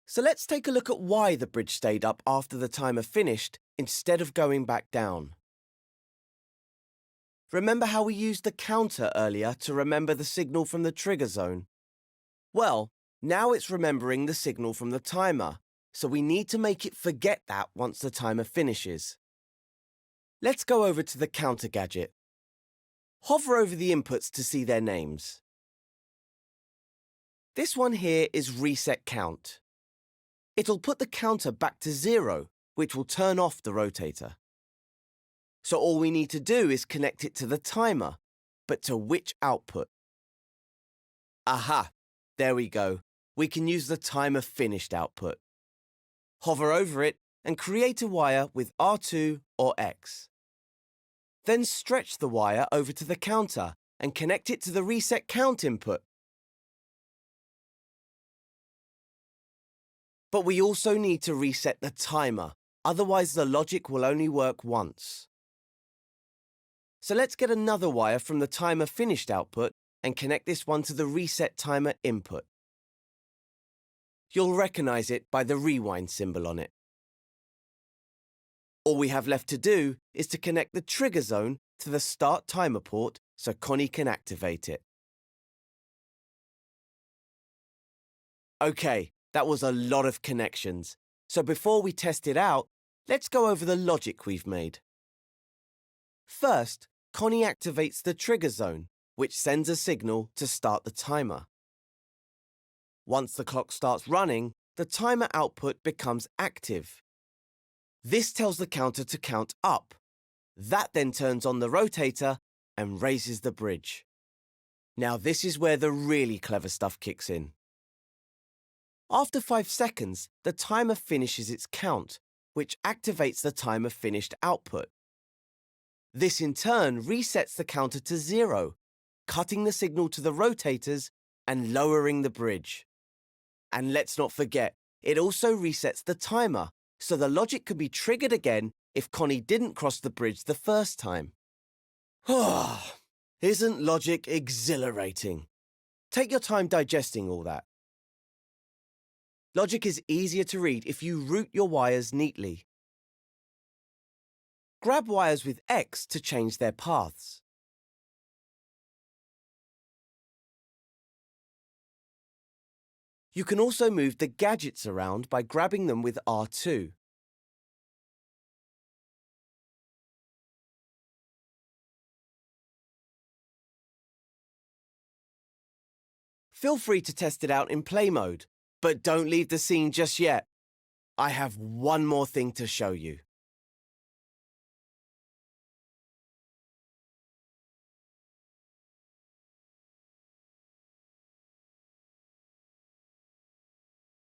So let's take a look at why the bridge stayed up after the timer finished instead of going back down. Remember how we used the counter earlier to remember the signal from the trigger zone? Well, now it's remembering the signal from the timer, so we need to make it forget that once the timer finishes. Let's go over to the counter gadget. Hover over the inputs to see their names. This one here is Reset Count. It'll put the counter back to 0, which will turn off the rotator. So all we need to do is connect it to the timer, but to which output? Aha! There we go. We can use the timer finished output. Hover over it and create a wire with R2 or X. Then stretch the wire over to the counter and connect it to the reset count input. But we also need to reset the timer, otherwise the logic will only work once. So let's get another wire from the timer finished output and connect this one to the reset timer input. You'll recognize it by the rewind symbol on it. All we have left to do is to connect the trigger zone to the start timer port so Connie can activate it. Okay, that was a lot of connections. So before we test it out, let's go over the logic we've made. First, Connie activates the trigger zone, which sends a signal to start the timer. Once the clock starts running, the timer output becomes active. This tells the counter to count up. That then turns on the rotator and raises the bridge. Now this is where the really clever stuff kicks in. After 5 seconds, the timer finishes its count, which activates the timer finished output. This in turn resets the counter to 0, cutting the signal to the rotators and lowering the bridge. And let's not forget, it also resets the timer, so the logic can be triggered again if Connie didn't cross the bridge the first time. Isn't logic exhilarating? Take your time digesting all that. Logic is easier to read if you route your wires neatly. Grab wires with X to change their paths. You can also move the gadgets around by grabbing them with R2. Feel free to test it out in play mode, but don't leave the scene just yet. I have one more thing to show you.